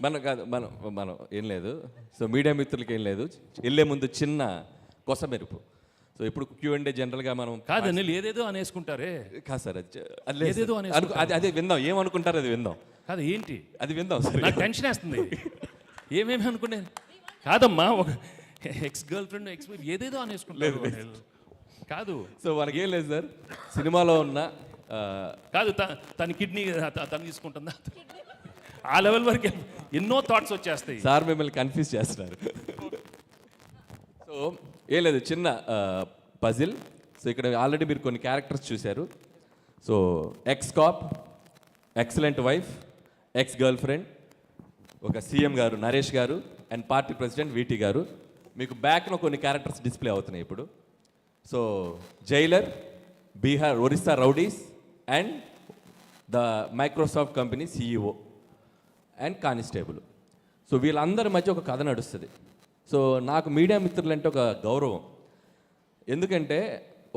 మనం కాదు మనం మనం ఏం లేదు. సో మీడియా మిత్రులకి ఏం లేదు, వెళ్ళే ముందు చిన్న కొసమెరుపు. సో ఇప్పుడు Q&A జనరల్గా మనం కాదు అనిల్, ఏదేదో అనేసుకుంటారే. కాదు సార్, అది లేదు ఏదేదో సార్. అనేసుకుంటారు. అదే విందాం, ఏమనుకుంటారు అది విందాం. కాదు ఏంటి, అది విందాం సార్. నాకు టెన్షన్ వేస్తుంది. ఏమేమి అనుకునే కాదమ్మా, ఒక ఎక్స్ గర్ల్ ఫ్రెండ్ ఎక్స్ ఏదేదో అనేసుకుంటారు అనిల్. కాదు. సో మనకేం లేదు సార్, సినిమాలో ఉన్న కాదు తన కిడ్నీ తను తీసుకుంటుందా, ఆ లెవెల్ వరకు ఎన్నో థాట్స్ వచ్చేస్తాయి. సార్ మిమ్మల్ని కన్ఫ్యూజ్ చేస్తున్నారు. సో ఏం లేదు, చిన్న పజిల్. సో ఇక్కడ ఆల్రెడీ మీరు కొన్ని క్యారెక్టర్స్ చూశారు. So X cap, excellent wife, ex girl friend, ఒక సీఎం గారు నరేష్ గారు అండ్ పార్టీ ప్రెసిడెంట్ వీటీ గారు. మీకు బ్యాక్లో కొన్ని క్యారెక్టర్స్ డిస్ప్లే అవుతున్నాయి ఇప్పుడు. So Jailer, Bihar Orissa rowdies and the Microsoft company CEO and constable. So వీళ్ళందరి మధ్య ఒక కథ నడుస్తుంది. సో నాకు మీడియా మిత్రులంటే ఒక గౌరవం. ఎందుకంటే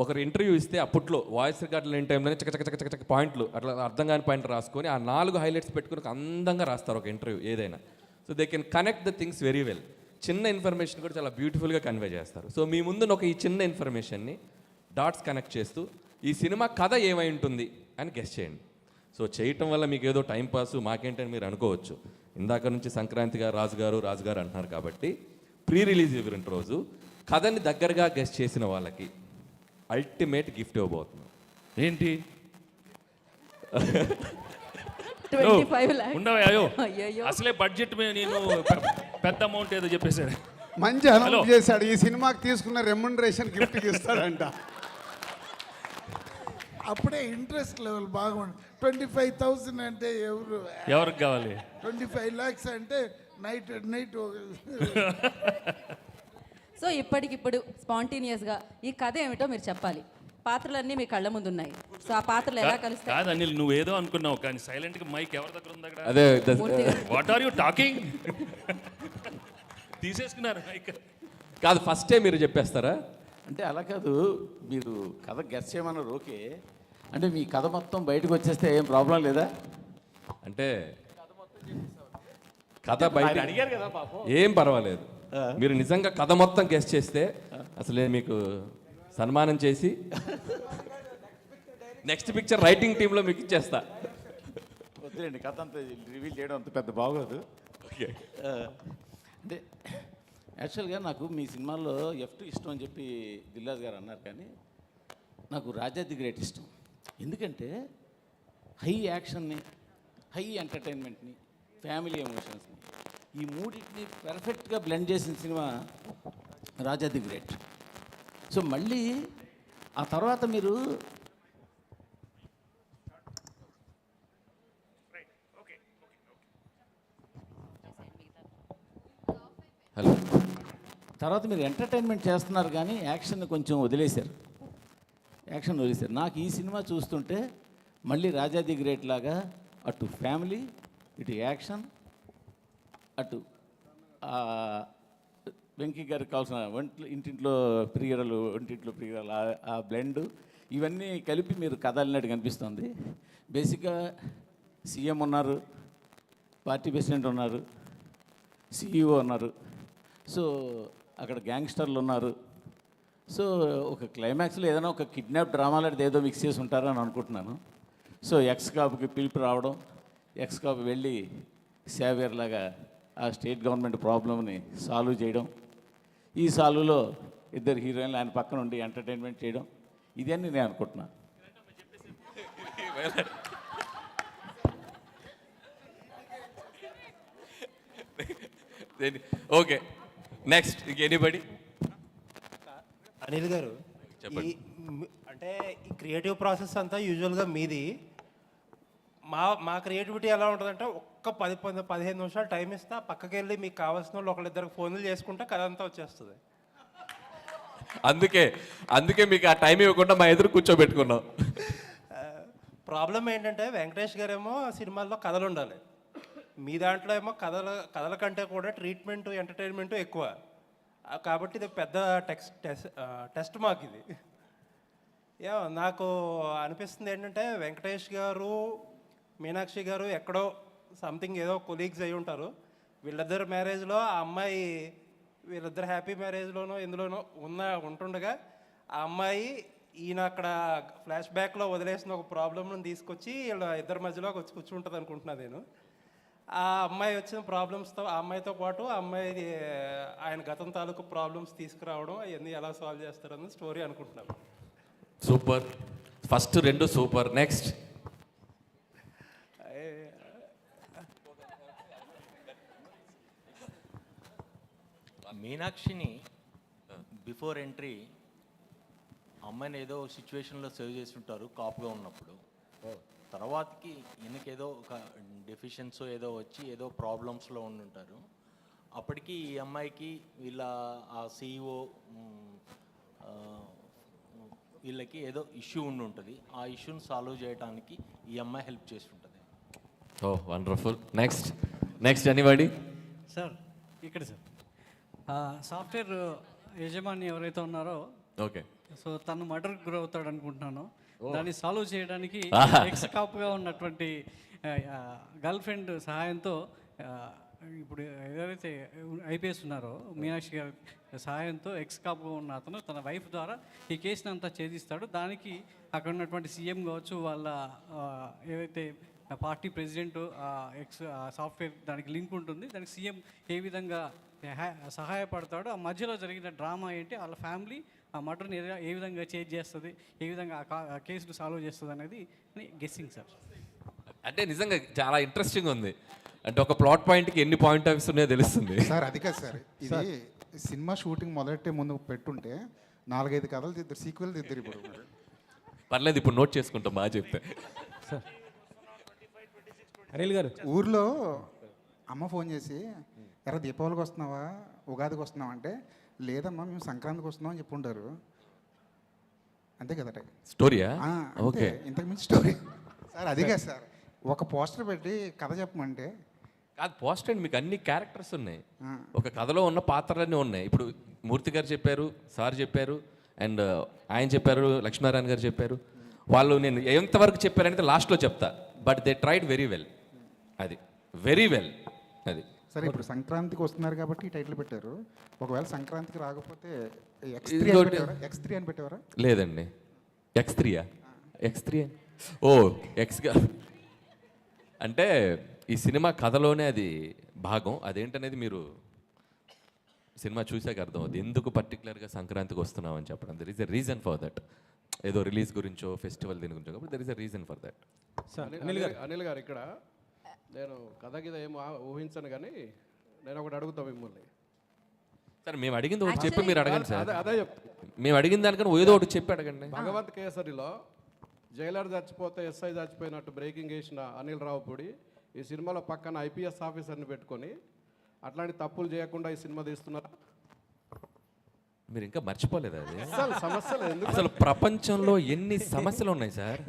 ఒకరు ఇంటర్వ్యూ ఇస్తే అప్పట్లో వాయిస్ రికార్డులు లేని టైంలోనే చక్క పాయింట్లు అట్లా అర్థం కాని పాయింట్ రాసుకొని ఆ 4 హైలైట్స్ పెట్టుకుని అందంగా రాస్తారు ఒక ఇంటర్వ్యూ ఏదైనా. So they can connect the things very well. చిన్న ఇన్ఫర్మేషన్ కూడా చాలా బ్యూటిఫుల్గా కన్వే చేస్తారు. సో మీ ముందు ఈ చిన్న ఇన్ఫర్మేషన్ని డాట్స్ కనెక్ట్ చేస్తూ ఈ సినిమా కథ ఏమై ఉంటుంది అని గెస్ చేయండి. సో చేయటం వల్ల మీకు ఏదో టైంపాస్ మాకేంటని మీరు అనుకోవచ్చు. ఇందాక నుంచి సంక్రాంతిగా రాజుగారు అంటున్నారు కాబట్టి ప్రీ రిలీజ్ ఈవెంట్ రోజు కథని దగ్గరగా గెస్ చేసిన వాళ్ళకి అల్టిమేట్ గిఫ్ట్ ఇవ్వబోతున్నాం. ఏంటి 25 lakhs. ఉండవా అయ్యో, అయ్యయ్యో. అసలే బడ్జెట్ నేను పెద్ద అమౌంట్ ఏదో చెప్పేశారు. మంచి అనౌన్స్ చేశాడు, ఈ సినిమాకి తీసుకున్న రెమ్యునరేషన్ గిఫ్ట్ ఇస్తాడంట. అప్పుడే ఇంట్రెస్ట్ లెవెల్ బాగుంది. 25,000 అంటే ఎవరికి కావాలి? 25 lakhs అంటే నైట్ సో ఇప్పటికిప్పుడు స్పాంటేనియస్గా ఈ కథ ఏమిటో మీరు చెప్పాలి. పాత్రలన్నీ మీ కళ్ళ ముందు ఉన్నాయి. సో ఆ పాత్రలు ఎలా కలుస్తాయి? కాదు అనిల్, నువ్వు ఏదో అనుకున్నావు కానీ సైలెంట్ గా మైక్ ఎవరి దగ్గర ఉంది అక్కడ? అదే వాట్ ఆర్ యూ టాకింగ్? తీసేసుకున్నారు మైక్. కాదు, ఫస్టే మీరు చెప్పేస్తారా? అంటే అలా కాదు, మీరు కథ గెస్ చేయమన్నారు ఓకే. అంటే మీ కథ మొత్తం బయటకు వచ్చేస్తే ఏం ప్రాబ్లం లేదా? అంటే కథ బయట అడిగారు కదా పాపం. ఏం పర్వాలేదు. మీరు నిజంగా కథ మొత్తం గెస్ చేస్తే అసలు నేను మీకు సన్మానం చేసి నెక్స్ట్ పిక్చర్ రైటింగ్ టీంలో మీకు ఇచ్చేస్తా. వద్దులేండి, కథ అంతా రివీల్ చేయడం అంత పెద్ద బాగోదు. ఓకే. అంటే యాక్చువల్గా నాకు మీ సినిమాల్లో F2 ఇష్టం అని చెప్పి దిల్రాజ్ గారు అన్నారు, కానీ నాకు రాజా ది గ్రేట్ ఇష్టం. ఎందుకంటే హై యాక్షన్ని, హై ఎంటర్టైన్మెంట్ని, ఫ్యామిలీ ఎమోషన్స్ని, ఈ మూడింటిని పర్ఫెక్ట్గా బ్లెండ్ చేసిన cinema Raja the great. So మళ్ళీ ఆ తర్వాత మీరు హలో తర్వాత మీరు ఎంటర్టైన్మెంట్ చేస్తున్నారు కానీ యాక్షన్ కొంచెం వదిలేశారు. నాకు ఈ సినిమా చూస్తుంటే మళ్ళీ రాజా ది గ్రేట్ లాగా అటు ఫ్యామిలీ, ఇటు యాక్షన్, అటు వెంకీ గారికి కావాల్సిన ఇంటింట్లో ప్రియరలు, ఒంటింట్లో ప్రియరలు, ఆ బ్లెండ్ ఇవన్నీ కలిపి మీరు కథ అల్లినట్టు కనిపిస్తుంది. బేసిక్గా సీఎం ఉన్నారు, పార్టీ ప్రెసిడెంట్ ఉన్నారు, CEO ఉన్నారు, సో అక్కడ గ్యాంగ్స్టర్లు ఉన్నారు. సో ఒక క్లైమాక్స్లో ఏదైనా ఒక కిడ్నాప్ డ్రామా లాంటిది ఏదో మిక్స్ చేసి ఉంటారని అనుకుంటున్నాను. సో ఎక్స్ కాపుకి పిలుపు రావడం, ఎక్స్ కాపు వెళ్ళి సేవియర్ లాగా ఆ స్టేట్ గవర్నమెంట్ ప్రాబ్లమ్ని సాల్వ్ చేయడం, ఈ సాల్వ్లో ఇద్దరు హీరోయిన్లు ఆయన పక్కన ఉండి ఎంటర్టైన్మెంట్ చేయడం, ఇదన్నీ నేను అనుకుంటున్నాను. Okay, next anybody? అనిల్ గారు, చెప్పండి. అంటే ఈ క్రియేటివ్ ప్రాసెస్ అంతా యూజువల్గా మీది. మా క్రియేటివిటీ ఎలా ఉంటుందంటే ఒక్క 10-15 నిమిషాలు టైం ఇస్తా, పక్కకి వెళ్ళి మీకు కావాల్సిన వాళ్ళు ఒకళ్ళిద్దరికి ఫోన్లు చేసుకుంటే కథ అంతా వచ్చేస్తుంది. అందుకే మీకు ఆ టైం ఇవ్వకుండా మా ఎదురు కూర్చోబెట్టుకున్నాం. ప్రాబ్లం ఏంటంటే వెంకటేష్ గారేమో సినిమాల్లో కథలు ఉండాలి, మీ దాంట్లో ఏమో కథల కంటే కూడా ట్రీట్మెంట్, ఎంటర్టైన్మెంట్ ఎక్కువ. కాబట్టి ఇది పెద్ద టెస్ట్ మాకు ఇది. నాకు అనిపిస్తుంది ఏంటంటే వెంకటేష్ గారు, మీనాక్షి గారు ఎక్కడో సంథింగ్ ఏదో కొలీగ్స్ అయి ఉంటారు. వీళ్ళిద్దరు మ్యారేజ్లో ఆ అమ్మాయి వీళ్ళిద్దరు హ్యాపీ మ్యారేజ్లోనో ఎందులోనో ఉంటుండగా ఆ అమ్మాయి ఈయన అక్కడ ఫ్లాష్ బ్యాక్లో వదిలేసిన ఒక ప్రాబ్లమ్ను తీసుకొచ్చి వీళ్ళ ఇద్దరి మధ్యలో వచ్చి కూర్చుంటుంది అనుకుంటున్నా నేను. ఆ అమ్మాయి వచ్చిన ప్రాబ్లమ్స్తో ఆ అమ్మాయితో పాటు ఆ అమ్మాయి ఆయన గతం తాలూకు ప్రాబ్లమ్స్ తీసుకురావడం అవన్నీ ఎలా సాల్వ్ చేస్తారన్న స్టోరీ అనుకుంటున్నాను. సూపర్, ఫస్ట్ రెండు సూపర్. నెక్స్ట్ మీనాక్షిని బిఫోర్ ఎంట్రీ అమ్మాయిని ఏదో సిచ్యువేషన్లో సేవ్ చేసి ఉంటారు కాపుగా ఉన్నప్పుడు. తర్వాతకి ఈయనకేదో ఒక డెఫిషియన్సో ఏదో వచ్చి ఏదో ప్రాబ్లమ్స్లో ఉండుంటారు. అప్పటికి ఈ అమ్మాయికి వీళ్ళ ఆ CEO వీళ్ళకి ఏదో ఇష్యూ ఉండి ఉంటుంది. ఆ ఇష్యూని సాల్వ్ చేయడానికి ఈ అమ్మాయి హెల్ప్ చేసి ఉంటుంది. ఓ వండర్ఫుల్. Next anybody? సార్ ఇక్కడ సార్ సాఫ్ట్వేర్ యజమాని ఎవరైతే ఉన్నారో ఓకే, సో తను మర్డర్కి గురవుతాడు అనుకుంటున్నాను. దాన్ని సాల్వ్ చేయడానికి ఎక్స్ కాపుగా ఉన్నటువంటి గర్ల్ ఫ్రెండ్ సహాయంతో ఇప్పుడు ఎవరైతే IPS ఉన్నారో మీనాక్షి గారి సహాయంతో ఎక్స్ కాపుగా ఉన్న అతను తన వైఫ్ ద్వారా ఈ కేసుని అంతా ఛేదిస్తాడు. దానికి అక్కడ ఉన్నటువంటి CM కావచ్చు, వాళ్ళ ఏవైతే పార్టీ ప్రెసిడెంట్ ఎక్స్ సాఫ్ట్వేర్ దానికి లింక్ ఉంటుంది. దానికి CM ఏ విధంగా సహాయపడతాడు, ఆ మధ్యలో జరిగిన డ్రామా ఏంటి, వాళ్ళ ఫ్యామిలీ ఆ మర్డర్ని ఏ విధంగా చేంజ్ చేస్తుంది, ఏ విధంగా ఆ కేసును సాల్వ్ చేస్తుంది అనేది గెస్సింగ్ సార్. అంటే నిజంగా చాలా ఇంట్రెస్టింగ్ ఉంది. అంటే ఒక ప్లాట్ పాయింట్కి ఎన్ని పాయింట్ ఆఫ్ వ్యూస్ ఉన్నాయో తెలుస్తుంది. సార్ అది కాదు సార్, ఇది సినిమా షూటింగ్ మొదలెట్టే ముందు పెట్టుంటే 4-5 కథలు తిద్దరు, సీక్వెల్ తిద్దరు. ఇప్పుడు పర్లేదు, ఇప్పుడు నోట్ చేసుకుంటాం. బాగా చెప్తే అనిల్ గారు, ఊర్లో అమ్మ ఫోన్ చేసి ఎరా దీపావళికి వస్తున్నావా, ఉగాదికి వస్తున్నావా అంటే, లేదమ్మా మేము సంక్రాంతికి వస్తున్నాం అని చెప్పుంటారు. అంతే కదా స్టోరీయా? ఓకే, ఇంతకు మించి స్టోరీ సార్ అది కాదు సార్. ఒక పోస్టర్ పెట్టి కథ చెప్పమంటే కాదు, పోస్టర్ అండి, మీకు అన్ని క్యారెక్టర్స్ ఉన్నాయి. ఒక కథలో ఉన్న పాత్రలన్నీ ఉన్నాయి. ఇప్పుడు మూర్తి గారు చెప్పారు, సార్ చెప్పారు, అండ్ ఆయన చెప్పారు, లక్ష్మీనారాయణ గారు చెప్పారు. వాళ్ళు నేను ఎంతవరకు చెప్పారంటే లాస్ట్లో చెప్తా. But they tried very well. అది వెరీ వెల్. అది సరే, ఇప్పుడు సంక్రాంతికి వస్తున్నారు కాబట్టి ఈ టైటిల్ పెట్టారు. ఒకవేళ సంక్రాంతికి రాకపోతే X3 అని పెట్టేవారా? లేదండి, X3యా? X3 ఓ ఎక్స్గా అంటే ఈ సినిమా కథలోనే అది భాగం. అదేంటనేది మీరు సినిమా చూసాక అర్థం అవుతుంది. ఎందుకు పర్టికులర్గా సంక్రాంతికి వస్తున్నాం అని చెప్పడం. There is a reason for that. ఏదో రిలీజ్ గురించో ఫెస్టివల్ దీని గురించో, కాబట్టి there is a reason for that. Anil గారు, ఇక్కడ నేను కథ కింద ఏం ఊహించను, కానీ నేను ఒకటి అడుగుతా మిమ్మల్ని. సార్ మేము అడిగింది ఒకటి చెప్పి మీరు అడగండి సార్. అదే చెప్తా. మేము అడిగిన దానికన్నా ఏదో ఒకటి చెప్పి అడగండి. భగవంత్ కేసరిలో జైలర్ చచ్చిపోతే SI చచ్చిపోయినట్టు బ్రేకింగ్ వేసిన అనిల్ రావుపూడి ఈ సినిమాలో పక్కన IPS ఆఫీసర్ని పెట్టుకొని అట్లాంటి తప్పులు చేయకుండా ఈ సినిమా తీస్తున్నారు. మీరు ఇంకా మర్చిపోలేదు అది. సమస్యలు ఎందుకు? అసలు ప్రపంచంలో ఎన్ని సమస్యలు ఉన్నాయి సార్,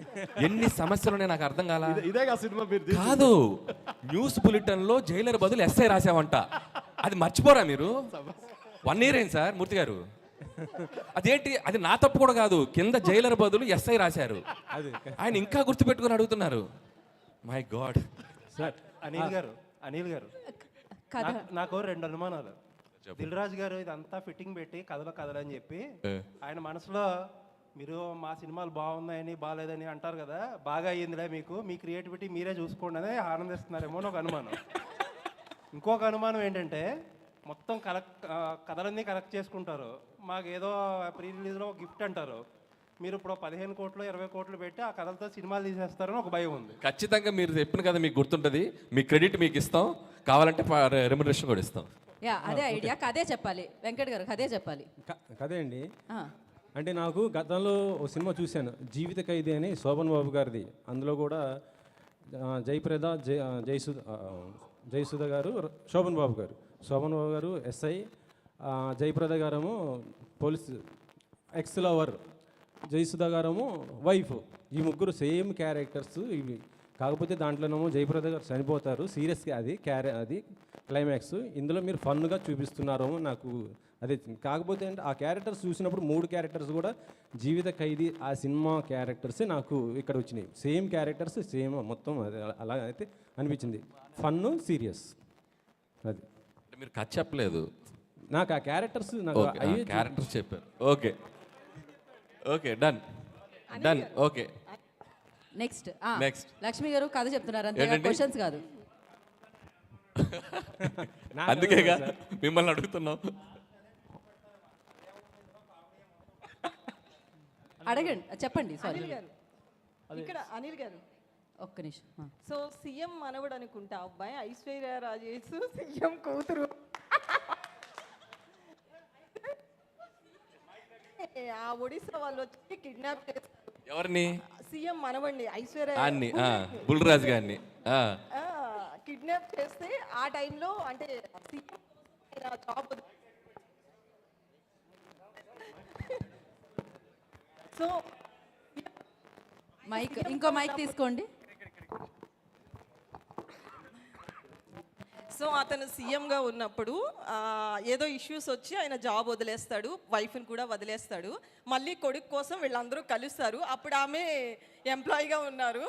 ఎన్ని సమస్యలు ఉన్నాయి నాకు అర్థం కాల. ఇదే సినిమా మీరు కాదు, న్యూస్ బులెటిన్లో జైలర్ బదులు SI రాసావంట. అది మర్చిపోరా మీరు? 1 year అయింది సార్ మూర్తి గారు. అదేంటి, అది నా తప్పు కూడా కాదు. కింద జైలర్ బదులు SI రాశారు. ఆయన ఇంకా గుర్తుపెట్టుకుని అడుగుతున్నారు. My God. సార్ అనిల్ గారు నాకు 2 అనుమానాలు. దిల్ రాజు గారు ఇదంతా ఫిట్టింగ్ పెట్టి కథలని చెప్పి ఆయన మనసులో మీరు మా సినిమాలు బాగున్నాయని బాగాలేదని అంటారు కదా, బాగా అయ్యిందిలే మీకు, మీ క్రియేటివిటీ మీరే చూసుకోండి అని ఆనందిస్తున్నారేమో అని ఒక అనుమానం. ఇంకొక అనుమానం ఏంటంటే మొత్తం కథలన్నీ కలెక్ట్ చేసుకుంటారు, మాకేదో ప్రీ రిలీజ్లో గిఫ్ట్ అంటారు. మీరు ఇప్పుడు 15 కోట్లు 20 కోట్లు పెట్టి ఆ కథలతో సినిమాలు తీసేస్తారని ఒక భయం ఉంది. ఖచ్చితంగా మీరు చెప్పిన కదా మీకు గుర్తుంటుంది. మీ క్రెడిట్ మీకు ఇస్తాం, కావాలంటే రెమ్యునరేషన్ కూడా ఇస్తాం. యా, అదే ఐడియా. కదే చెప్పాలి వెంకట్ గారు, కదే చెప్పాలి. కదే అండి. అంటే నాకు గతంలో ఒక సినిమా చూశాను, జీవిత ఖైదీ అని, శోభన్ బాబు గారిది. అందులో కూడా జయప్రద, జయసుధ గారు, శోభన్ బాబు గారు SI, జయప్రద గారేమో పోలీస్ ఎక్స్ లవర్, జయసుధ గారేమో వైఫ్. ఈ ముగ్గురు సేమ్ క్యారెక్టర్స్ ఇవి. కాకపోతే దాంట్లోనేమో జయప్రద గారు చనిపోతారు, సీరియస్గా అది క్లైమాక్స్. ఇందులో మీరు ఫన్గా చూపిస్తున్నారేమో నాకు అదే. కాకపోతే అంటే ఆ క్యారెక్టర్స్ చూసినప్పుడు 3 క్యారెక్టర్స్ కూడా జీవిత ఖైదీ ఆ సినిమా క్యారెక్టర్సే నాకు ఇక్కడ వచ్చినాయి. సేమ్ క్యారెక్టర్స్, సేమ్ మొత్తం అలా అయితే అనిపించింది. Fun, serious. అది అంటే మీరు కథ చెప్పలేదు, నాకు ఆ క్యారెక్టర్స్ నాకు ఓకే అయ్యే క్యారెక్టర్స్ చెప్పారు. Okay okay done done okay next Next. Lakshmi గారు కథ చెప్తున్నారు అంతే, ఏంటండి? క్వశ్చన్స్ కాదు. అందుకేగా మిమ్మల్ని అడుగుతున్నాం. అడగండి, చెప్పండి. సారీ, అనిల్ గారు ఇక్కడ అనిల్ గారు ఒక్క నిమిషం. సో సీఎం మనవడు అనుకుంటా అబ్బాయి, ఐశ్వర్య రాజేష్ సీఎం కూతురు. ఆ ఒడిశా వాళ్ళు వచ్చి కిడ్నాప్ చేస్తారు ఎవరిని? సీఎం మనవండి ఐశ్వర్య అన్ని బుల్రాజు గారిని. కిడ్నాప్ చేస్తే ఆ టైంలో అంటే సీఎం జాబ్ సో మైక్, ఇంకో మైక్ తీసుకోండి. సో అతను సీఎంగా ఉన్నప్పుడు ఏదో ఇష్యూస్ వచ్చి ఆయన జాబ్ వదిలేస్తాడు, వైఫ్ని కూడా వదిలేస్తాడు. మళ్ళీ కొడుకు కోసం వీళ్ళందరూ కలుస్తారు. అప్పుడు ఆమె ఎంప్లాయీగా ఉన్నారు,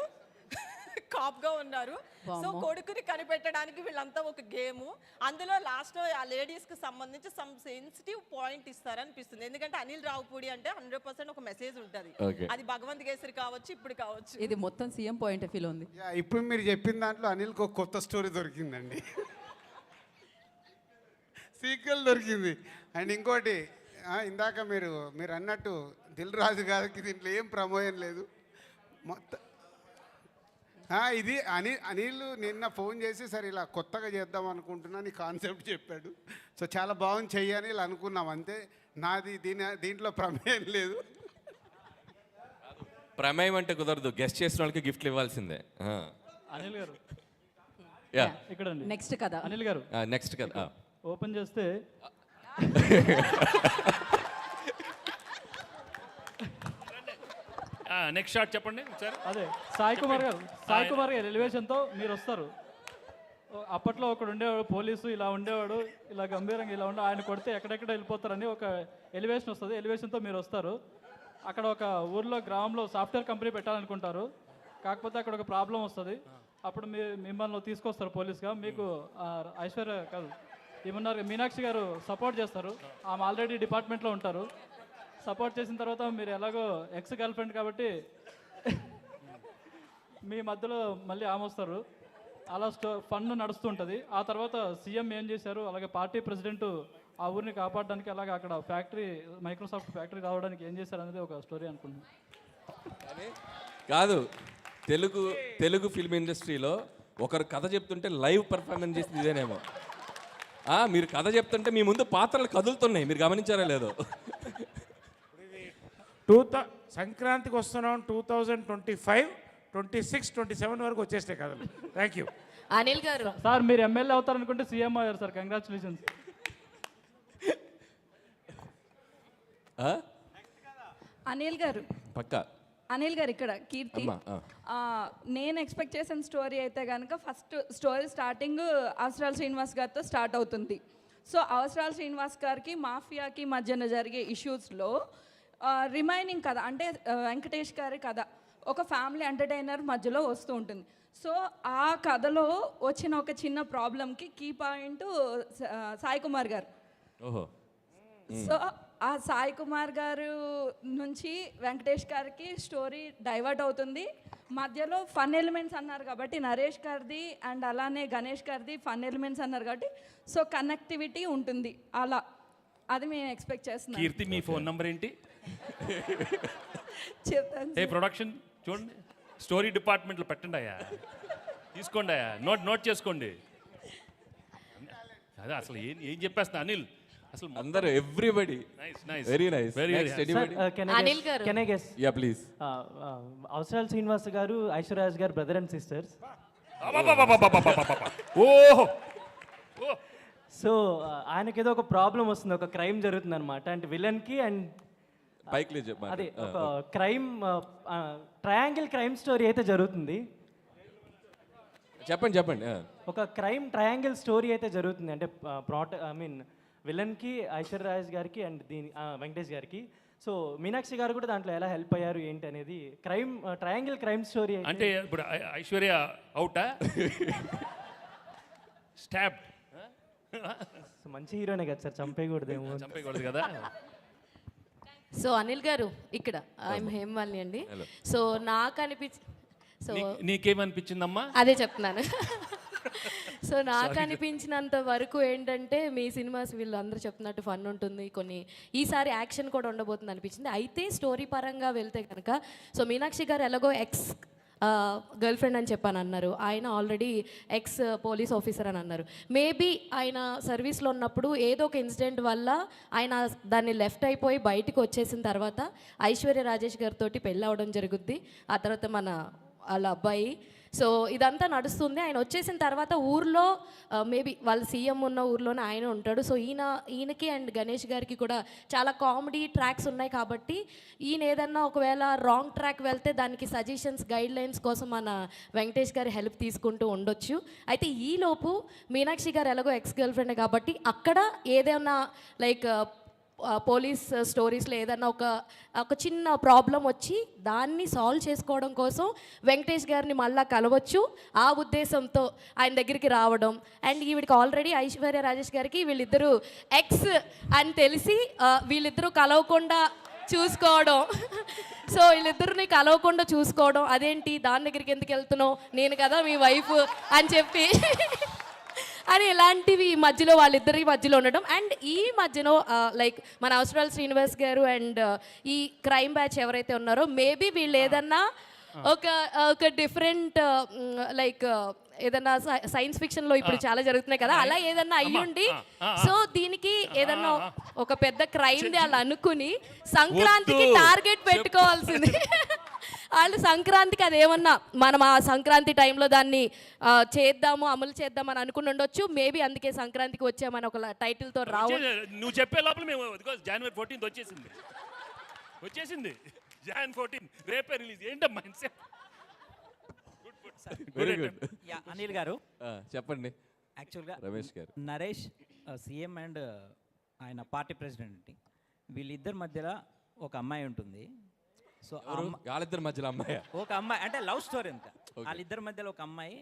కాప్గా ఉన్నారు. సో కొడుకుని కనిపెట్టడానికి వీళ్ళంతా ఒక గేమ్. అందులో లాస్ట్లో ఆ లేడీస్కి సంబంధించి సమ్ సెన్సిటివ్ పాయింట్ ఇస్తారనిపిస్తుంది. ఎందుకంటే అనిల్ రావుపూడి అంటే 100% ఒక మెసేజ్ ఉంటుంది. అది భగవంత్ కేసరి కావచ్చు, ఇప్పుడు కావచ్చు. ఇది మొత్తం సీఎం పాయింట్ ఆఫ్ వ్యూలో ఉంది. ఇప్పుడు మీరు చెప్పిన దాంట్లో అనిల్కి ఒక కొత్త స్టోరీ దొరికిందండి, సీక్వెల్ దొరికింది. అండ్ ఇంకోటి ఇందాక మీరు అన్నట్టు దిల్ రాజు గారికి దీంట్లో ఏం ప్రమోయం లేదు మొత్తం. ఇది అనిల్ నిన్న ఫోన్ చేసి సరే ఇలా కొత్తగా చేద్దాం అనుకుంటున్నాను ఈ కాన్సెప్ట్ చెప్పాడు. సో చాలా బాగుంది చెయ్యని ఇలా అనుకున్నాం అంతే. నాది దీంట్లో ప్రమేయం లేదు. ప్రమేయం అంటే కుదరదు, గెస్ట్ చేసిన వాళ్ళకి గిఫ్ట్లు ఇవ్వాల్సిందే. అనిల్ గారు యా ఇక్కడ నెక్స్ట్ కదా అనిల్ గారు నెక్స్ట్ కదా ఓపెన్ చేస్తే నెక్స్ట్ షాట్ చెప్పండి సార్. అదే సాయి కుమార్ గారు ఎలివేషన్తో మీరు వస్తారు. అప్పట్లో ఒకడు ఉండేవాడు పోలీసు, ఇలా ఉండేవాడు, ఇలా గంభీరంగా ఇలా ఉండే, ఆయన కొడితే ఎక్కడెక్కడ వెళ్ళిపోతారని ఒక ఎలివేషన్ వస్తుంది. ఎలివేషన్తో మీరు వస్తారు. అక్కడ ఒక ఊర్లో గ్రామంలో సాఫ్ట్వేర్ కంపెనీ పెట్టాలనుకుంటారు. కాకపోతే అక్కడ ఒక ప్రాబ్లం వస్తుంది. అప్పుడు మిమ్మల్ని తీసుకొస్తారు పోలీస్గా. మీకు ఐశ్వర్య కాదు ఏమన్నారు మీనాక్షి గారు సపోర్ట్ చేస్తారు. ఆమె ఆల్రెడీ డిపార్ట్మెంట్లో ఉంటారు. సపోర్ట్ చేసిన తర్వాత మీరు ఎలాగో ఎక్స్ గర్ల్ ఫ్రెండ్ కాబట్టి మీ మధ్యలో మళ్ళీ ఆమె వస్తారు. అలా ఫండ్ నడుస్తూ ఉంటుంది. ఆ తర్వాత సీఎం ఏం చేశారు, అలాగే పార్టీ ప్రెసిడెంట్ ఆ ఊరిని కాపాడడానికి, అలాగే అక్కడ ఫ్యాక్టరీ మైక్రోసాఫ్ట్ ఫ్యాక్టరీ రావడానికి ఏం చేశారు అనేది ఒక స్టోరీ అనుకుంటున్నాను. కాదు, తెలుగు ఫిల్మ్ ఇండస్ట్రీలో ఒకరు కథ చెప్తుంటే లైవ్ పర్ఫార్మెన్స్ చేసింది ఇదేనేమో. మీరు కథ చెప్తుంటే మీ ముందు పాత్రలు కదులుతున్నాయి, మీరు గమనించారా లేదో. సంక్రాంతికి వస్తున్నాం 2025, 26, 27 వరకు వచ్చేస్తాయి కథలు. థ్యాంక్ యూ అనిల్ గారు. సార్ మీరు ఎమ్మెల్యే అవుతారనుకుంటే సీఎం అయ్యారు సార్, కంగ్రాచులేషన్స్. అనిల్ గారు పక్కా అనిల్ గారు ఇక్కడ కీర్తి. నేను ఎక్స్పెక్ట్ చేసిన స్టోరీ అయితే కనుక ఫస్ట్ స్టోరీ స్టార్టింగ్ అవసరాల శ్రీనివాస్ గారితో స్టార్ట్ అవుతుంది. సో అవసరాల శ్రీనివాస్ గారికి మాఫియాకి మధ్యన జరిగే ఇష్యూస్లో రిమైనింగ్ కథ అంటే వెంకటేష్ గారి కథ ఒక ఫ్యామిలీ ఎంటర్టైనర్ మధ్యలో వస్తూ ఉంటుంది. సో ఆ కథలో వచ్చిన ఒక చిన్న ప్రాబ్లంకి కీ పాయింట్ సాయి కుమార్ గారు. సో ఆ సాయి కుమార్ గారు నుంచి వెంకటేష్ గారికి స్టోరీ డైవర్ట్ అవుతుంది. మధ్యలో ఫన్ ఎలిమెంట్స్ అన్నారు కాబట్టి నరేష్ గారిది అండ్ అలానే గణేష్ గారిది ఫన్ ఎలిమెంట్స్ అన్నారు కాబట్టి సో కనెక్టివిటీ ఉంటుంది. అలా అది మేము ఎక్స్పెక్ట్ చేస్తున్నాం. కీర్తి మీ ఫోన్ నంబర్ ఏంటి? చెప్తాను. ప్రొడక్షన్ చూడండి, స్టోరీ డిపార్ట్మెంట్లో పెట్టండి అయ్యా, తీసుకోండి అయ్యా, నోట్ చేసుకోండి. అదే అసలు ఏం చెప్పేస్తున్నా అనిల్, అసలు అందరూ ఎవ్రీబడి వెరీ నైస్. అనిల్ గారు can I guess? Yeah please. Avasarala Srinivas గారు ఐశ్వర్యరాజ్ గారు బ్రదర్ అండ్ సిస్టర్స్. ఓహో. సో ఆయనకి ఏదో ఒక ప్రాబ్లం వస్తుంది, ఒక క్రైమ్ జరుగుతుంది అనమాట. అంటే విలన్కి అండ్ అదే ఒక క్రైమ్ ట్రయాంగిల్ క్రైమ్ స్టోరీ అయితే జరుగుతుంది. చెప్పండి. ఒక క్రైమ్ ట్రయాంగిల్ స్టోరీ అయితే జరుగుతుంది. అంటే విలన్కి ఐశ్వర్యరాజ్ గారికి అండ్ వెంకటేష్ గారికి. సో మీనాక్షి గారు కూడా దాంట్లో ఎలా హెల్ప్ అయ్యారు ఏంటి అనేది ట్రయాంగిల్ క్రైమ్ స్టోరీ. అంటే ఇప్పుడు ఐశ్వర్య అవుటా స్టాప్ సో మంచి హీరోనే కదా సార్, చంపేయకూడదేమో. చంపేయకూడదు కదా. సో అనిల్ గారు ఇక్కడ ఐఎమ్ హేమవాలిని అండి. సో నాకు సో నీకేమనిపించిందమ్మా? అదే చెప్తున్నాను. సో నాకు అనిపించినంత వరకు ఏంటంటే మీ సినిమాస్ వీళ్ళు అందరూ చెప్తున్నట్టు ఫన్ ఉంటుంది, కొన్ని ఈసారి యాక్షన్ కూడా ఉండబోతుంది అనిపించింది. అయితే స్టోరీ పరంగా వెళ్తే కనుక సో మీనాక్షి గారు ఎలాగో ఎక్స్ గర్ల్ ఫ్రెండ్ అని చెప్పాను అన్నారు, ఆయన ఆల్రెడీ ఎక్స్ పోలీస్ ఆఫీసర్ అని అన్నారు. మేబీ ఆయన సర్వీస్లో ఉన్నప్పుడు ఏదో ఒక ఇన్సిడెంట్ వల్ల ఆయన దాన్ని లెఫ్ట్ అయిపోయి బయటకు వచ్చేసిన తర్వాత ఐశ్వర్య రాజేష్ గారితో పెళ్ళి అవ్వడం జరుగుద్ది. ఆ తర్వాత వాళ్ళ అబ్బాయి. సో ఇదంతా నడుస్తుంది. ఆయన వచ్చేసిన తర్వాత ఊర్లో మేబీ వాళ్ళ సీఎం ఉన్న ఊర్లోనే ఆయన ఉంటాడు. సో ఈయనకి అండ్ గణేష్ గారికి కూడా చాలా కామెడీ ట్రాక్స్ ఉన్నాయి కాబట్టి ఈయన ఏదన్నా ఒకవేళ రాంగ్ ట్రాక్ వెళ్తే దానికి సజెషన్స్ గైడ్ లైన్స్ కోసం మన వెంకటేష్ గారి హెల్ప్ తీసుకుంటూ ఉండొచ్చు. అయితే ఈలోపు మీనాక్షి గారు ఎలాగో ఎక్స్ గర్ల్ ఫ్రెండ్ కాబట్టి అక్కడ ఏదైనా లైక్ పోలీస్ స్టోరీస్లో ఏదన్నా ఒక చిన్న ప్రాబ్లం వచ్చి దాన్ని సాల్వ్ చేసుకోవడం కోసం వెంకటేష్ గారిని మళ్ళీ కలవచ్చు. ఆ ఉద్దేశంతో ఆయన దగ్గరికి రావడం అండ్ ఈవిడికి ఆల్రెడీ ఐశ్వర్య రాజేష్ గారికి వీళ్ళిద్దరూ ఎక్స్ అని తెలిసి వీళ్ళిద్దరూ కలవకుండా చూసుకోవడం. సో వీళ్ళిద్దరిని కలవకుండా చూసుకోవడం, అదేంటి దాని దగ్గరికి ఎందుకు వెళ్తున్నావు, నేను కదా మీ వైఫ్ అని చెప్పి అని ఇలాంటివి మధ్యలో వాళ్ళిద్దరి మధ్యలో ఉండడం. అండ్ ఈ మధ్యలో లైక్ మన అవసరాల శ్రీనివాస్ గారు అండ్ ఈ క్రైమ్ బ్యాచ్ ఎవరైతే ఉన్నారో మేబీ వీళ్ళు ఏదన్నా ఒక డిఫరెంట్ లైక్ ఏదన్నా సైన్స్ ఫిక్షన్లో ఇప్పుడు చాలా జరుగుతున్నాయి కదా, అలా ఏదన్నా అయ్యుండి సో దీనికి ఏదన్నా ఒక పెద్ద క్రైమ్ వాళ్ళు అనుకుని సంక్రాంతికి టార్గెట్ పెట్టుకోవాల్సింది. వాళ్ళు సంక్రాంతికి అదేమన్నా మనం ఆ సంక్రాంతి టైంలో దాన్ని చేద్దాము అమలు చేద్దాం అని అనుకుని ఉండొచ్చు. మేబీ అందుకే సంక్రాంతికి వచ్చామని ఒక టైటిల్తో రావు. నువ్వు చెప్పే లోపల మేము జనవరి 14 వచ్చేసింది. Jan 14 రేపే రిలీజ్. ఏంటమ్మా వెరీ గుడ్. అనిల్ గారు చెప్పండి. యాక్చువల్గా రమేష్ గారు, నరేష్ సీఎం అండ్ ఆయన పార్టీ ప్రెసిడెంట్, వీళ్ళిద్దరి మధ్యలో ఒక అమ్మాయి ఉంటుంది. సో వాళ్ళిద్దరి మధ్యలో అమ్మాయి, ఒక అమ్మాయి అంటే లవ్ స్టోరీ అంతా. వాళ్ళిద్దరి మధ్యలో ఒక అమ్మాయి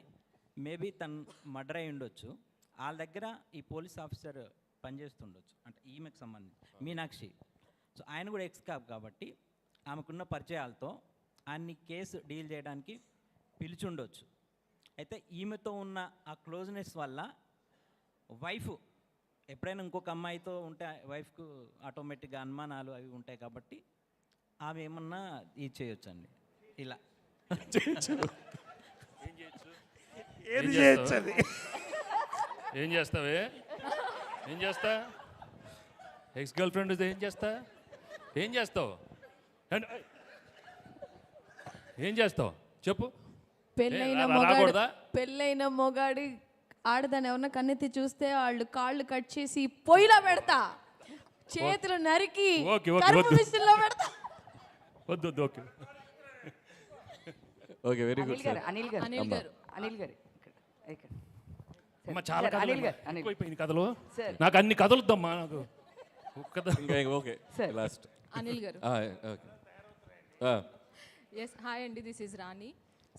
మేబీ తను మర్డర్ అయి ఉండొచ్చు. వాళ్ళ దగ్గర ఈ పోలీస్ ఆఫీసర్ పనిచేస్తుండొచ్చు, అంటే ఈమెకు సంబంధించి మీనాక్షి. సో ఆయన కూడా ఎక్స్ కాప్ కాబట్టి ఆమెకున్న పరిచయాలతో ఆయన్ని కేసు డీల్ చేయడానికి పిలిచుండొచ్చు. అయితే ఈమెతో ఉన్న ఆ క్లోజ్నెస్ వల్ల వైఫ్ ఎప్పుడైనా ఇంకొక అమ్మాయితో ఉంటే వైఫ్కు ఆటోమేటిక్గా అనుమానాలు అవి ఉంటాయి కాబట్టి ఆమె ఏమన్నా ఇది చేయొచ్చండి ఇలా ఏం చేస్తావే? ఏం చేస్తా? ఎక్స్ గర్ల్ ఫ్రెండ్ ఏం చేస్తావు? ఏం చేస్తావు చెప్పు. పెళ్ళైన మొగాడి ఆడదాన్ని ఎవరన్నా కన్నెత్తి చూస్తే వాళ్ళు కాళ్ళు కట్ చేసి పొయ్యిలో పెడతా, చేతులు నరికి మిషన్లో పెడతా. వద్దు. Okay very good. అనిల్ గారు చాలా కథలు కథలు నాకు అన్ని కథలు వద్దమ్మా. నాకు ఓకే లాస్ట్ అనిల్ గారు. ఓకే ఎస్ హాయ్ అండి, this is Rani.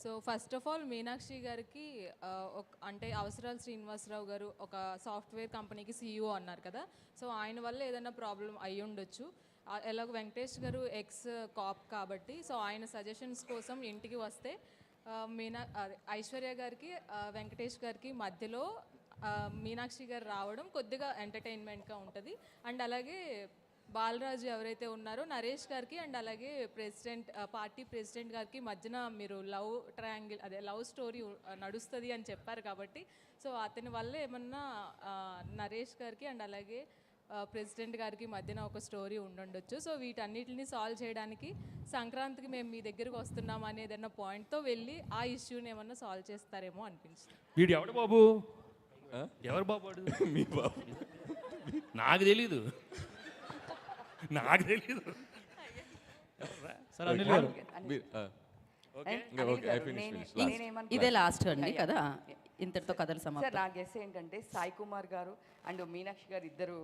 So first of all Meenakshi గారికి అంటే అవసరాల శ్రీనివాసరావు గారు ఒక సాఫ్ట్వేర్ కంపెనీకి CEO అన్నారు కదా, సో ఆయన వల్ల ఏదైనా ప్రాబ్లం అయి ఉండొచ్చు. ఎలాగో వెంకటేష్ గారు ఎక్స్ కాప్ కాబట్టి సో ఆయన సజెషన్స్ కోసం ఇంటికి వస్తే ఐశ్వర్య గారికి వెంకటేష్ గారికి మధ్యలో మీనాక్షి గారు రావడం కొద్దిగా ఎంటర్టైన్మెంట్గా ఉంటుంది. అండ్ అలాగే బాలరాజు ఎవరైతే ఉన్నారో నరేష్ గారికి అండ్ అలాగే పార్టీ ప్రెసిడెంట్ గారికి మధ్యన మీరు లవ్ ట్రయాంగిల్ లవ్ స్టోరీ నడుస్తుంది అని చెప్పారు కాబట్టి సో అతని వల్ల ఏమన్నా నరేష్ గారికి అండ్ అలాగే ప్రెసిడెంట్ గారికి మధ్యన ఒక స్టోరీ ఉండొచ్చు. సో వీటన్నిటిని సాల్వ్ చేయడానికి సంక్రాంతికి మేము మీ దగ్గరికి వస్తున్నాం అనే ఏదైనా పాయింట్తో వెళ్ళి ఆ ఇష్యూని ఏమన్నా సాల్వ్ చేస్తారేమో అనిపించింది. వీడు ఎవడు బాబు? ఎవరు బాబు వాడు? మీ బాబు. నాకు తెలీదు. సార్ అనిల్ గారు ఇదే లాస్ట్ అండి కదా, ఇంతటితో కథలు సార్ నా గెస్ ఏంటంటే సాయి కుమార్ గారు అండ్ మీనాక్షి గారు ఇద్దరు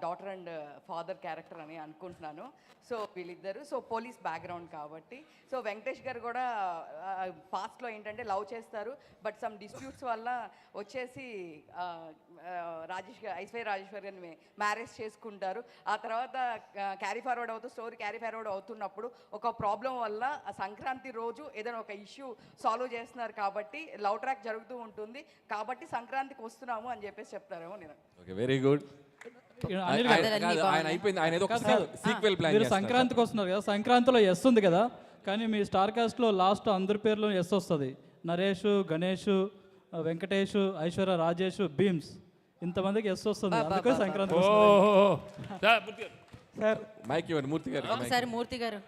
డాటర్ అండ్ ఫాదర్ క్యారెక్టర్ అని అనుకుంటున్నాను. సో వీళ్ళిద్దరు పోలీస్ బ్యాక్గ్రౌండ్ కాబట్టి వెంకటేష్ గారు కూడా పాస్ట్లో ఏంటంటే లవ్ చేస్తారు, బట్ సమ్ డిస్ప్యూట్స్ వల్ల వచ్చేసి ఐశ్వర్య రాజేశ్వర్ గారిని మ్యారేజ్ చేసుకుంటారు. ఆ తర్వాత స్టోరీ క్యారీ ఫార్వర్డ్ అవుతున్నప్పుడు ఒక ప్రాబ్లం వల్ల ఆ సంక్రాంతి రోజు ఏదైనా ఒక ఇష్యూ సాల్వ్ చేస్తున్నారు కాబట్టి లవ్ ట్రాక్ జరుగుతూ ఉంటుంది, కాబట్టి సంక్రాంతికి వస్తున్నాము అని చెప్పేసి చెప్తారేమో నేను. Okay, very good. ఆయన అయిపోయింది, ఆయన ఏదో సీక్వెల్ ప్లాన్ మీరు సంక్రాంతికి వస్తున్నారు కదా, సంక్రాంతిలో ఎస్ ఉంది కదా, కానీ మీ స్టార్ కాస్ట్లో లాస్ట్ అందరి పేర్లు ఎస్ వస్తుంది. నరేష్, గణేష్, వెంకటేష్, ఐశ్వర్య రాజేష్, భీమ్స్, ఇంతమందికి ఎస్ వస్తుంది. అందుకే సంక్రాంతి సార్ మైక్ ఇవ్వండి మూర్తి గారు. ఒకసారి మూర్తి గారు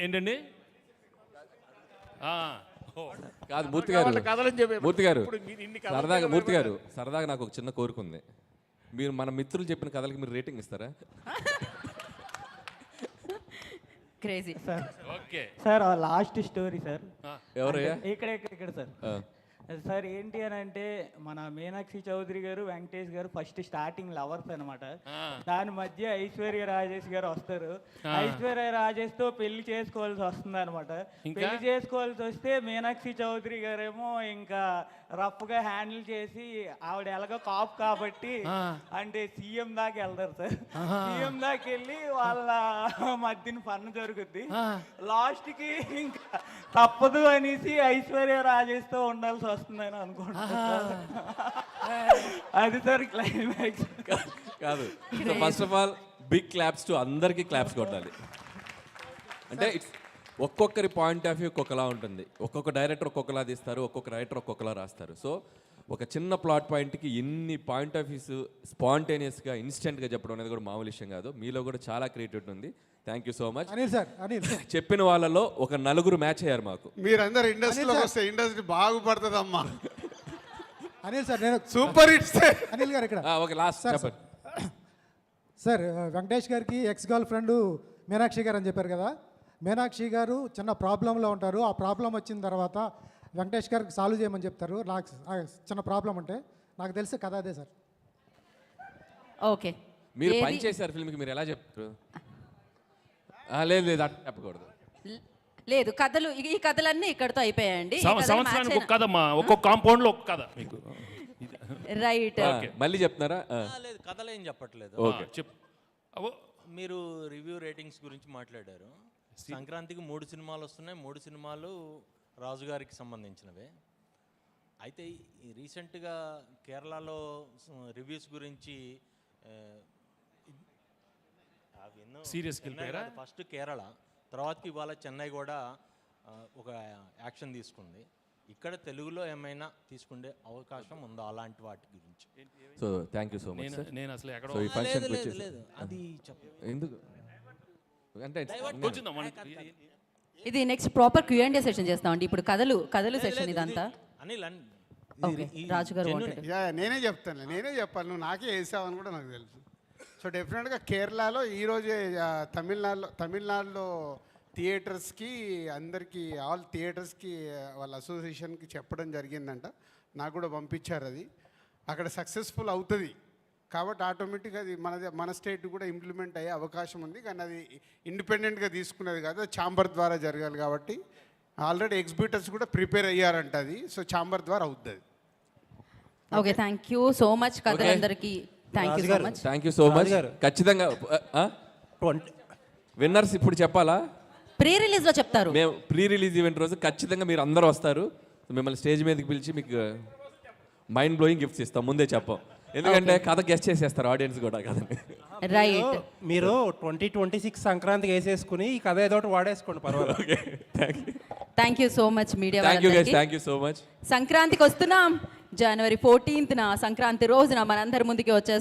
ఏంటండి? కాదు మూర్తి గారు, మూర్తి గారు సరదాగా నాకు ఒక చిన్న కోరిక ఉంది. మీరు మన మిత్రులు చెప్పిన కథలకి మీరు రేటింగ్ ఇస్తారా? Crazy okay sir last story sir. ఎవరయ్యా? ఇక్కడ సార్. సార్ ఏంటి అని అంటే మన మీనాక్షి చౌదరి గారు, వెంకటేష్ గారు ఫస్ట్ స్టార్టింగ్ లవర్స్ అనమాట. దాని మధ్య ఐశ్వర్య రాజేష్ గారు వస్తారు. ఐశ్వర్య రాజేష్ తో పెళ్లి చేసుకోవాల్సి వస్తుంది అనమాట. పెళ్లి చేసుకోవాల్సి వస్తే మీనాక్షి చౌదరి గారేమో ఇంకా రఫ్ గా హ్యాండిల్ చేసి ఆవిడ ఎలాగో కాపు కాబట్టి అంటే సీఎం దాకా వెళ్తారు సార్. సీఎం దాకా వెళ్ళి వాళ్ళ మధ్యన పన్ను జరుగుద్ది. లాస్ట్ కి ఇంకా తప్పదు అనేసి ఐశ్వర్య రాజేష్ తో ఉండాల్సి వస్తుందని అనుకుంటున్నాను. అది సార్ క్లైమాక్స్. కాదు, first of all big claps to అందరికీ క్లాప్స్ కొట్టాలి. అంటే ఇట్స్ ఒక్కొక్కరి పాయింట్ ఆఫ్ వ్యూ ఒక్కొక్కలా ఉంటుంది. ఒక్కొక్క డైరెక్టర్ ఒక్కొక్కలా తీస్తారు, ఒక్కొక్క రైటర్ ఒక్కొక్కలా రాస్తారు. సో ఒక చిన్న ప్లాట్ పాయింట్కి ఇన్ని పాయింట్ ఆఫ్ వ్యూస్ స్పాంటేనియస్గా ఇన్స్టెంట్గా చెప్పడం అనేది కూడా మామూలు విషయం కాదు. మీలో కూడా చాలా క్రియేటివిటీ ఉంది. Thank you so much Anil sir. చెప్పిన వాళ్ళలో ఒక నలుగురు మ్యాచ్ అయ్యారు మాకు. మీరందరూ ఇండస్ట్రీలో వస్తే ఇండస్ట్రీ బాగుపడుతుందమ్మా. అనిల్ సార్, నేను సూపర్ హిట్స్. అనిల్ గారు ఇక్కడ. ఓకే, లాస్ట్ చెప్పండి సార్. వెంకటేష్ గారికి ఎక్స్ గర్ల్ ఫ్రెండ్ మీనాక్షి గారు అని చెప్పారు కదా. మీనాక్షి గారు చిన్న ప్రాబ్లంలో ఉంటారు. ఆ ప్రాబ్లం వచ్చిన తర్వాత వెంకటేష్ గారికి సాల్వ్ చేయమని చెప్తారు. నాకు చిన్న ప్రాబ్లం ఉంటే నాకు తెలిసి కథ అదే సార్. ఓకే, మీరు పని చేశారు ఫిల్మ్కి, మీరు ఎలా చెప్తారు? లేదు అట్లా చెప్పకూడదు. లేదు, కథలు ఈ కథలన్నీ ఇక్కడతో అయిపోయాయండి. సంవత్సరానికి ఒక కథమ్మా, ఒక్కొక్క కాంపౌండ్ లో ఒక కథ మీకు. రైట్, మళ్ళీ చెప్తున్నారా? లేదు, కథలు ఏం చెప్పట్లేదు. చెప్పు. మీరు రివ్యూ రేటింగ్స్ గురించి మాట్లాడారు. సంక్రాంతికి 3 సినిమాలు వస్తున్నాయి. 3 సినిమాలు రాజుగారికి సంబంధించినవే. అయితే రీసెంట్గా కేరళలో రివ్యూస్ గురించి సీరియస్కి వెళ్ళిపోయారా? ఫస్ట్ కేరళ, తర్వాతకి ఇవాళ చెన్నై కూడా ఒక యాక్షన్ తీసుకుంది. ఇక్కడ తెలుగులో ఏమైనా తీసుకునే అవకాశం ఉందా అలాంటి వాటి గురించి? So thank you so much sir. నేను అసలు ఎక్కడ లేదు అది ఎందుకు అంటే ఇది నెక్స్ట్ ప్రాపర్ Q&A సెషన్ చేస్తామండి. ఇప్పుడు కథలు సెషన్ ఇదంతా. రాజు గారు నేనే చెప్పాను, నువ్వు నాకే వేసావని కూడా నాకు తెలుసు. సో డెఫినెట్గా కేరళలో ఈరోజే తమిళనాడులో థియేటర్స్కి అందరికీ ఆల్ థియేటర్స్కి వాళ్ళ అసోసియేషన్కి చెప్పడం జరిగిందంట. నాకు కూడా పంపించారు. అది అక్కడ సక్సెస్ఫుల్ అవుతుంది కాబట్టి ఆటోమేటిక్గా అది మన స్టేట్ కూడా ఇంప్లిమెంట్ అయ్యే అవకాశం ఉంది. కానీ అది ఇండిపెండెంట్గా తీసుకునేది కాదు, ఛాంబర్ ద్వారా జరగాలి. కాబట్టి ఆల్రెడీ ఎగ్జిబిటర్స్ కూడా ప్రిపేర్ అయ్యారంట అది. సో ఛాంబర్ ద్వారా అవుతుంది. Okay, thank you so much కథలందరికీ. Thank you so much. ఖచ్చితంగా విన్నర్స్ ఇప్పుడు చెప్పాలా? ప్రీ రిలీజ్లో చెప్తారు. మేము ప్రీ రిలీజ్ ఈవెంట్ రోజు ఖచ్చితంగా మీరు అందరూ వస్తారు. మిమ్మల్ని స్టేజ్ మీదకి పిలిచి మీకు మైండ్ బ్లోయింగ్ గిఫ్ట్స్ ఇస్తాం. ముందే చెప్పాం, ఎందుకంటే కథ గెస్ట్ చేసేస్తారు ఆడియన్స్ కూడా కథని. రైట్, మీరు 2026 సంక్రాంతికి వేసేసుకుని ఈ కథ ఏదో ఒకటి వాడేసుకోండి, పర్వాలేదు. Thank you so much media. Thank you so much. సంక్రాంతికి వస్తున్నాం. January 14th సంక్రాంతి రోజున మనందరి ముందుకి వచ్చేస్తాం.